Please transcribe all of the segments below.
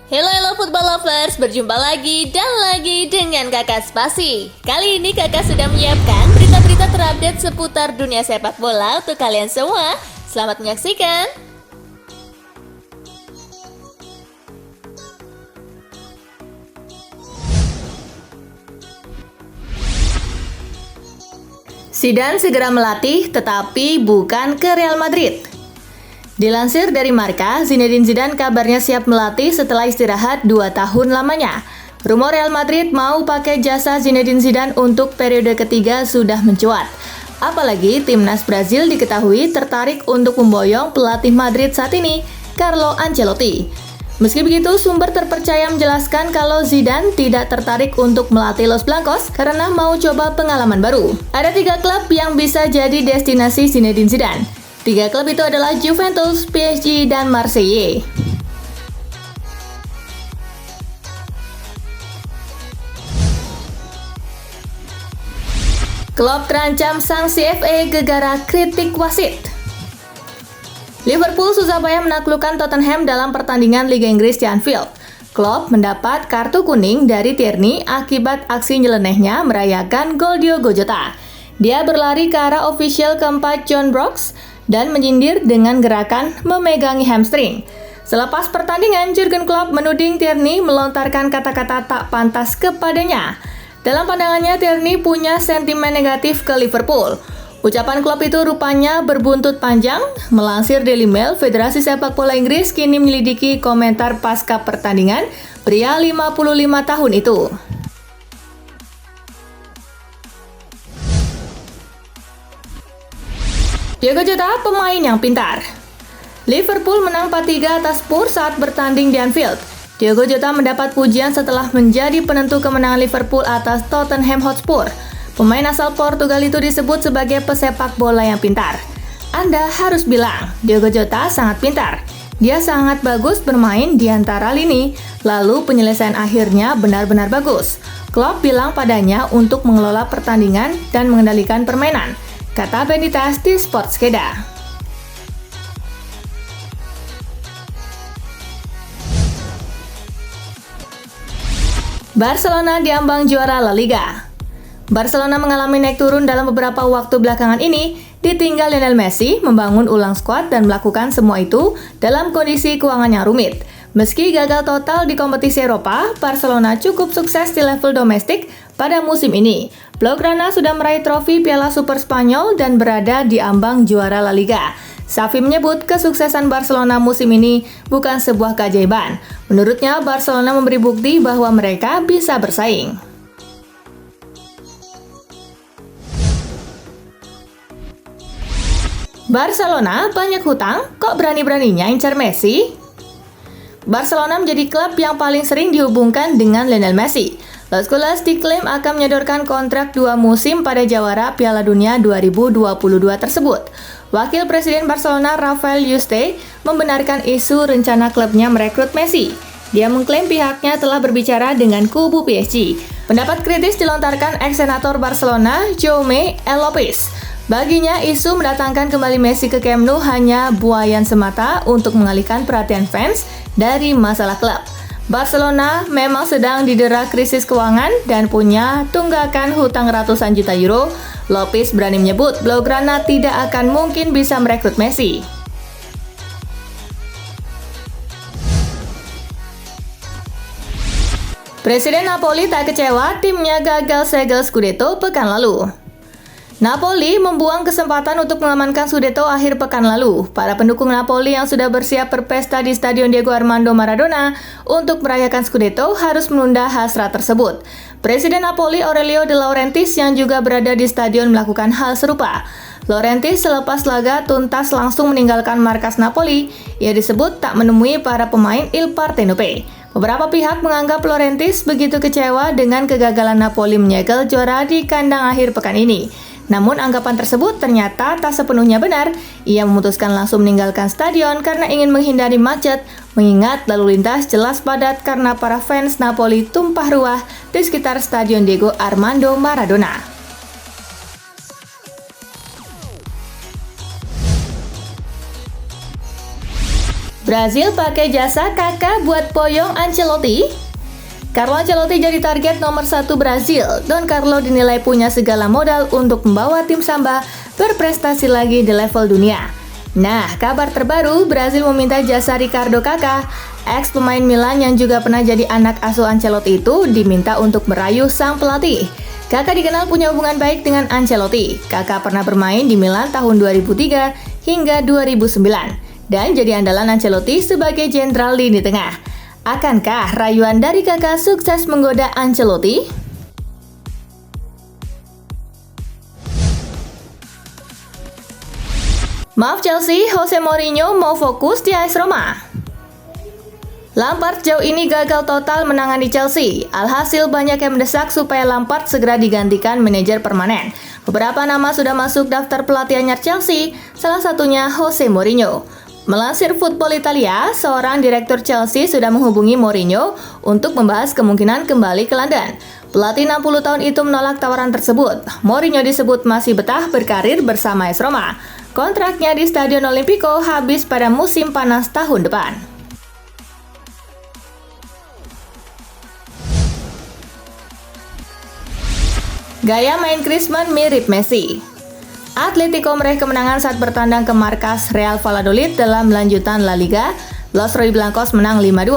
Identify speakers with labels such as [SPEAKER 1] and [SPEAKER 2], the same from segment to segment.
[SPEAKER 1] Hello football lovers, berjumpa lagi dan lagi dengan Kakak Spasi. Kali ini Kakak sudah menyiapkan berita-berita terupdate seputar dunia sepak bola untuk kalian semua. Selamat menyaksikan. Zidane segera melatih tetapi bukan ke Real Madrid. Dilansir dari Marca, Zinedine Zidane kabarnya siap melatih setelah istirahat 2 tahun lamanya. Rumor Real Madrid mau pakai jasa Zinedine Zidane untuk periode ketiga sudah mencuat. Apalagi timnas Brazil diketahui tertarik untuk memboyong pelatih Madrid saat ini, Carlo Ancelotti. Meski begitu, sumber terpercaya menjelaskan kalau Zidane tidak tertarik untuk melatih Los Blancos karena mau coba pengalaman baru. Ada 3 klub yang bisa jadi destinasi Zinedine Zidane. 3 klub itu adalah Juventus, PSG, dan Marseille. Klopp terancam sanksi FA gegara kritik wasit. Liverpool susah payah menaklukkan Tottenham dalam pertandingan Liga Inggris di Anfield. Klopp mendapat kartu kuning dari Tierney akibat aksi nyelenehnya merayakan gol Diogo Jota. Dia berlari ke arah ofisial keempat John Brooks dan menyindir dengan gerakan memegangi hamstring. Selepas pertandingan, Jurgen Klopp menuding Tierney melontarkan kata-kata tak pantas kepadanya. Dalam pandangannya, Tierney punya sentimen negatif ke Liverpool. Ucapan Klopp itu rupanya berbuntut panjang. Melansir Daily Mail, Federasi Sepak Bola Inggris kini menyelidiki komentar pasca pertandingan pria 55 tahun itu. Diogo Jota, pemain yang pintar. Liverpool menang 4-3 atas Spurs saat bertanding di Anfield. Diogo Jota mendapat pujian setelah menjadi penentu kemenangan Liverpool atas Tottenham Hotspur. Pemain asal Portugal itu disebut sebagai pesepak bola yang pintar. Anda harus bilang, Diogo Jota sangat pintar. Dia sangat bagus bermain di antara lini, lalu penyelesaian akhirnya benar-benar bagus. Klopp bilang padanya untuk mengelola pertandingan dan mengendalikan permainan, kata Benitez di Sportskeda. Barcelona diambang juara La Liga. Barcelona mengalami naik turun dalam beberapa waktu belakangan ini, ditinggal Lionel Messi membangun ulang skuad dan melakukan semua itu dalam kondisi keuangan yang rumit. Meski gagal total di kompetisi Eropa, Barcelona cukup sukses di level domestik pada musim ini. Blaugrana sudah meraih trofi Piala Super Spanyol dan berada di ambang juara La Liga. Xavi menyebut kesuksesan Barcelona musim ini bukan sebuah keajaiban. Menurutnya, Barcelona memberi bukti bahwa mereka bisa bersaing. Barcelona banyak hutang, kok berani-beraninya incar Messi? Barcelona menjadi klub yang paling sering dihubungkan dengan Lionel Messi. Los Culés diklaim akan menyodorkan kontrak 2 musim pada jawara Piala Dunia 2022 tersebut. Wakil Presiden Barcelona Rafael Yuste membenarkan isu rencana klubnya merekrut Messi. Dia mengklaim pihaknya telah berbicara dengan kubu PSG. Pendapat kritis dilontarkan ex-senator Barcelona, Jaume Lopez. Baginya, isu mendatangkan kembali Messi ke Camp Nou hanya buayan semata untuk mengalihkan perhatian fans dari masalah klub. Barcelona memang sedang didera krisis keuangan dan punya tunggakan hutang ratusan juta euro. Lopez berani menyebut Blaugrana tidak akan mungkin bisa merekrut Messi. Presiden Napoli tak kecewa timnya gagal segel Scudetto pekan lalu. Napoli membuang kesempatan untuk mengamankan Scudetto akhir pekan lalu. Para pendukung Napoli yang sudah bersiap berpesta di Stadion Diego Armando Maradona untuk merayakan Scudetto harus menunda hasrat tersebut. Presiden Napoli Aurelio De Laurentiis yang juga berada di stadion melakukan hal serupa. Laurentiis selepas laga tuntas langsung meninggalkan markas Napoli. Ia disebut tak menemui para pemain Il Partenope. Beberapa pihak menganggap Laurentiis begitu kecewa dengan kegagalan Napoli menyegel juara di kandang akhir pekan ini. Namun anggapan tersebut ternyata tak sepenuhnya benar. Ia memutuskan langsung meninggalkan stadion karena ingin menghindari macet, mengingat lalu lintas jelas padat karena para fans Napoli tumpah ruah di sekitar Stadion Diego Armando Maradona. Brazil pakai jasa kakak buat boyong Ancelotti. Carlo Ancelotti jadi target nomor 1 Brazil. Don Carlo dinilai punya segala modal untuk membawa tim Samba berprestasi lagi di level dunia. Nah, kabar terbaru, Brazil meminta jasa Ricardo Kaká, ex pemain Milan yang juga pernah jadi anak asuh Ancelotti itu, diminta untuk merayu sang pelatih. Kaká dikenal punya hubungan baik dengan Ancelotti. Kaká pernah bermain di Milan tahun 2003 hingga 2009 dan jadi andalan Ancelotti sebagai jenderal lini tengah. Akankah rayuan dari Kaká sukses menggoda Ancelotti? Maaf Chelsea, Jose Mourinho mau fokus di AS Roma. Lampard jauh ini gagal total menangani Chelsea. Alhasil banyak yang mendesak supaya Lampard segera digantikan manajer permanen. Beberapa nama sudah masuk daftar pelatih anyar Chelsea, salah satunya Jose Mourinho. Melansir Football Italia, seorang direktur Chelsea sudah menghubungi Mourinho untuk membahas kemungkinan kembali ke London. Pelatih 60 tahun itu menolak tawaran tersebut. Mourinho disebut masih betah berkarir bersama AS Roma. Kontraknya di Stadion Olimpico habis pada musim panas tahun depan. Gaya main Griezmann mirip Messi. Atletico meraih kemenangan saat bertandang ke markas Real Valladolid dalam lanjutan La Liga. Los Rojiblancos menang 5-2.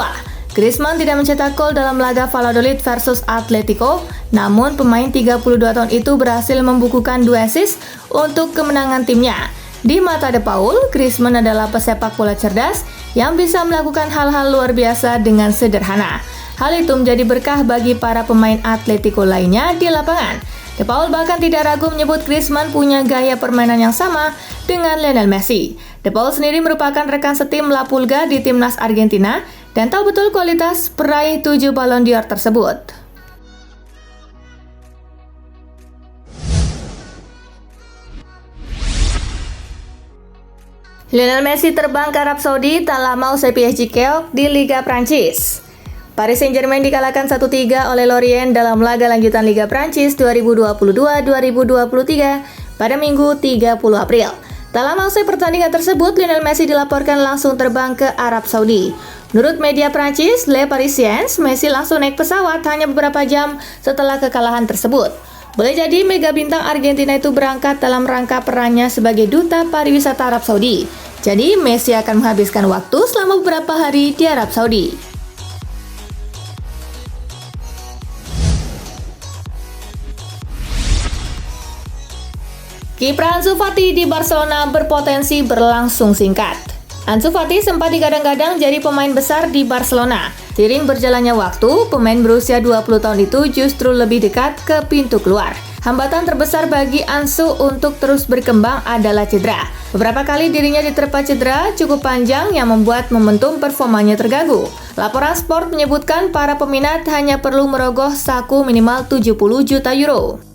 [SPEAKER 1] Griezmann tidak mencetak gol dalam laga Valladolid versus Atletico, namun pemain 32 tahun itu berhasil membukukan 2 assist untuk kemenangan timnya. Di mata De Paul, Griezmann adalah pesepak bola cerdas yang bisa melakukan hal-hal luar biasa dengan sederhana. Hal itu menjadi berkah bagi para pemain Atletico lainnya di lapangan. De Paul bahkan tidak ragu menyebut Griezmann punya gaya permainan yang sama dengan Lionel Messi. De Paul sendiri merupakan rekan setim La Pulga di timnas Argentina dan tahu betul kualitas peraih 7 Ballon d'Or tersebut. Lionel Messi terbang ke Arab Saudi tak lama usai PSG keok di Liga Prancis. Paris Saint-Germain dikalahkan 1-3 oleh Lorient dalam laga lanjutan Liga Prancis 2022-2023 pada Minggu 30 April. Tak lama usai pertandingan tersebut, Lionel Messi dilaporkan langsung terbang ke Arab Saudi. Menurut media Prancis, Le Parisien, Messi langsung naik pesawat hanya beberapa jam setelah kekalahan tersebut. Boleh jadi mega bintang Argentina itu berangkat dalam rangka perannya sebagai duta pariwisata Arab Saudi. Jadi Messi akan menghabiskan waktu selama beberapa hari di Arab Saudi. Kiprah Ansu Fati di Barcelona berpotensi berlangsung singkat. Ansu Fati sempat digadang-gadang jadi pemain besar di Barcelona. Seiring berjalannya waktu, pemain berusia 20 tahun itu justru lebih dekat ke pintu keluar. Hambatan terbesar bagi Ansu untuk terus berkembang adalah cedera. Beberapa kali dirinya diterpa cedera cukup panjang yang membuat momentum performanya terganggu. Laporan Sport menyebutkan para peminat hanya perlu merogoh saku minimal 70 juta euro.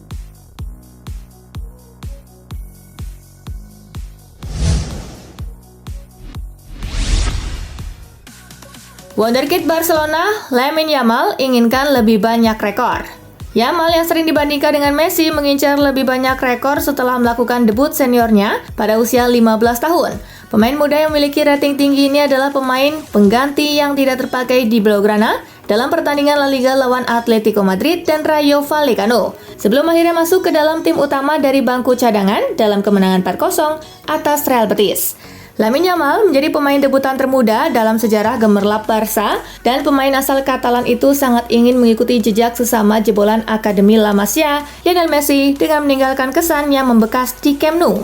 [SPEAKER 1] Wonderkid Barcelona, Lamine Yamal inginkan lebih banyak rekor. Yamal yang sering dibandingkan dengan Messi mengincar lebih banyak rekor setelah melakukan debut seniornya pada usia 15 tahun. Pemain muda yang memiliki rating tinggi ini adalah pemain pengganti yang tidak terpakai di Blaugrana dalam pertandingan La Liga lawan Atletico Madrid dan Rayo Vallecano, sebelum akhirnya masuk ke dalam tim utama dari bangku cadangan dalam kemenangan 4-0 atas Real Betis. Lamine Yamal menjadi pemain debutan termuda dalam sejarah gemerlap Barca dan pemain asal Katalan itu sangat ingin mengikuti jejak sesama jebolan Akademi La Masia, Lionel Messi, dengan meninggalkan kesan yang membekas di Camp Nou.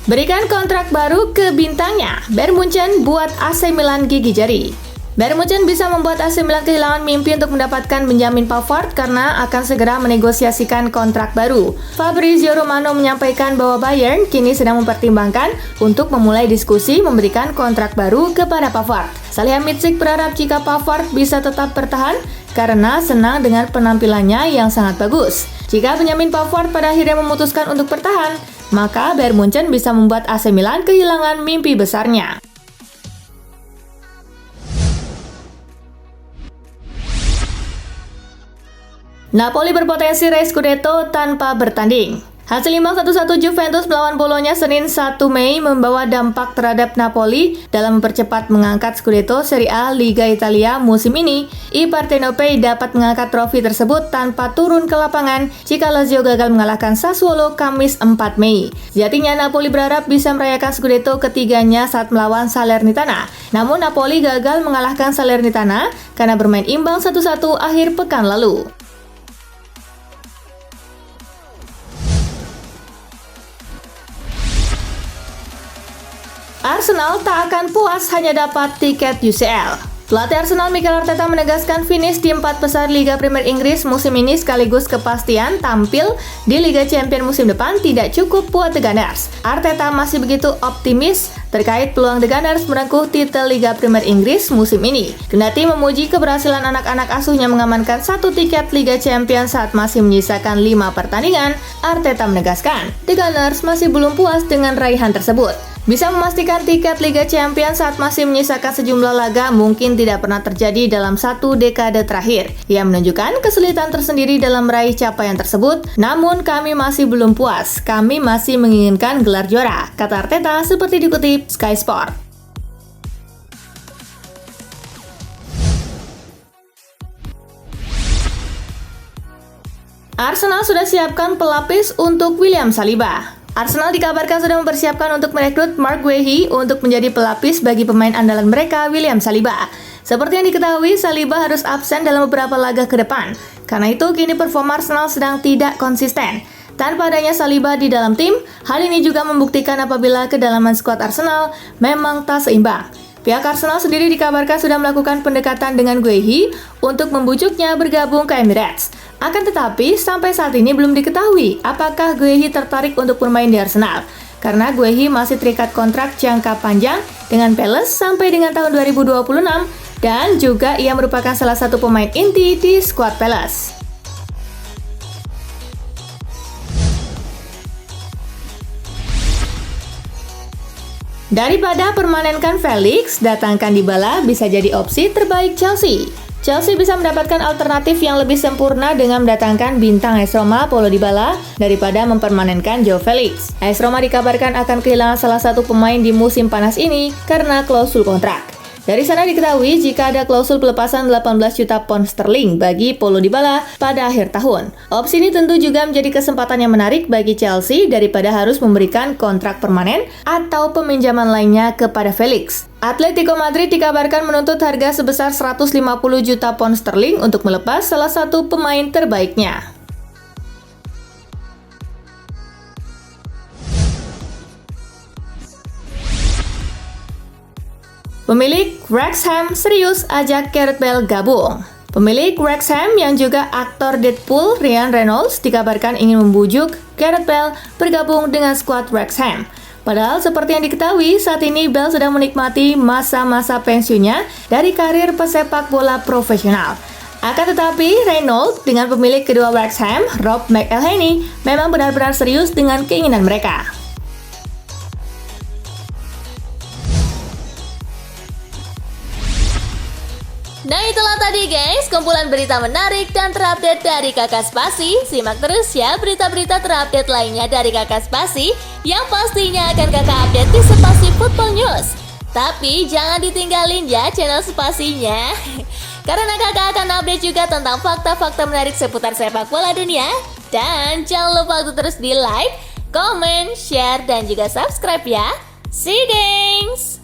[SPEAKER 1] Berikan kontrak baru ke bintangnya, Bayern Munchen buat AC Milan gigi jari. Bayern Munchen bisa membuat AC Milan kehilangan mimpi untuk mendapatkan Benjamin Pavard karena akan segera menegosiasikan kontrak baru. Fabrizio Romano menyampaikan bahwa Bayern kini sedang mempertimbangkan untuk memulai diskusi memberikan kontrak baru kepada Pavard. Salihamidzic berharap jika Pavard bisa tetap bertahan karena senang dengan penampilannya yang sangat bagus. Jika Benjamin Pavard pada akhirnya memutuskan untuk bertahan, maka Bayern Munchen bisa membuat AC Milan kehilangan mimpi besarnya. Napoli berpotensi raih Scudetto tanpa bertanding. Hasil imbang 1-1 Juventus melawan Bolonya Senin 1 Mei membawa dampak terhadap Napoli dalam mempercepat mengangkat Scudetto Serie A Liga Italia musim ini. I Partenopei dapat mengangkat trofi tersebut tanpa turun ke lapangan jika Lazio gagal mengalahkan Sassuolo Kamis 4 Mei. Sejatinya Napoli berharap bisa merayakan Scudetto ketiganya saat melawan Salernitana. Namun Napoli gagal mengalahkan Salernitana karena bermain imbang 1-1 akhir pekan lalu. Arsenal tak akan puas hanya dapat tiket UCL. Pelatih Arsenal Mikel Arteta menegaskan finish di 4 besar Liga Premier Inggris musim ini sekaligus kepastian tampil di Liga Champions musim depan tidak cukup buat The Gunners. Arteta masih begitu optimis terkait peluang The Gunners merengkuh titel Liga Premier Inggris musim ini. Kendati memuji keberhasilan anak-anak asuhnya mengamankan 1 tiket Liga Champions saat masih menyisakan 5 pertandingan, Arteta menegaskan The Gunners masih belum puas dengan raihan tersebut. Bisa memastikan tiket Liga Champions saat masih menyisakan sejumlah laga mungkin tidak pernah terjadi dalam 1 dekade terakhir. Ia menunjukkan kesulitan tersendiri dalam meraih capaian tersebut, namun kami masih belum puas. Kami masih menginginkan gelar juara, kata Arteta seperti dikutip Sky Sport. Arsenal sudah siapkan pelapis untuk William Saliba. Arsenal dikabarkan sudah mempersiapkan untuk merekrut Marc Guehi untuk menjadi pelapis bagi pemain andalan mereka, William Saliba. Seperti yang diketahui, Saliba harus absen dalam beberapa laga ke depan. Karena itu, kini performa Arsenal sedang tidak konsisten. Tanpa adanya Saliba di dalam tim, hal ini juga membuktikan apabila kedalaman skuad Arsenal memang tak seimbang. Pihak Arsenal sendiri dikabarkan sudah melakukan pendekatan dengan Guehi untuk membujuknya bergabung ke Emirates. Akan tetapi, sampai saat ini belum diketahui apakah Guehi tertarik untuk bermain di Arsenal. Karena Guehi masih terikat kontrak jangka panjang dengan Palace sampai dengan tahun 2026 dan juga ia merupakan salah satu pemain inti di skuad Palace. Daripada permanenkan Felix, datangkan Dybala bisa jadi opsi terbaik Chelsea. Chelsea bisa mendapatkan alternatif yang lebih sempurna dengan mendatangkan bintang AS Roma Paulo Dybala daripada mempermanenkan Joao Felix. AS Roma dikabarkan akan kehilangan salah satu pemain di musim panas ini karena klausul kontrak. Dari sana diketahui jika ada klausul pelepasan 18 juta pound sterling bagi Paulo Dybala pada akhir tahun. Opsi ini tentu juga menjadi kesempatan yang menarik bagi Chelsea daripada harus memberikan kontrak permanen atau peminjaman lainnya kepada Felix. Atletico Madrid dikabarkan menuntut harga sebesar 150 juta pound sterling untuk melepas salah satu pemain terbaiknya. Pemilik Wrexham serius ajak Gareth Bale gabung. Pemilik Wrexham yang juga aktor Deadpool, Ryan Reynolds, dikabarkan ingin membujuk Gareth Bale bergabung dengan skuad Wrexham. Padahal seperti yang diketahui, saat ini Bale sedang menikmati masa-masa pensiunnya dari karir pesepak bola profesional. Akan tetapi, Reynolds dengan pemilik kedua Wrexham, Rob McElhenney, memang benar-benar serius dengan keinginan mereka.
[SPEAKER 2] Nah itulah tadi guys, kumpulan berita menarik dan terupdate dari Kakak Spasi. Simak terus ya berita-berita terupdate lainnya dari Kakak Spasi yang pastinya akan Kakak update di Spasi Football News. Tapi jangan ditinggalin ya channel Spasinya, karena Kakak akan update juga tentang fakta-fakta menarik seputar sepak bola dunia. Dan jangan lupa untuk terus di like, comment, share, dan juga subscribe ya. See you guys!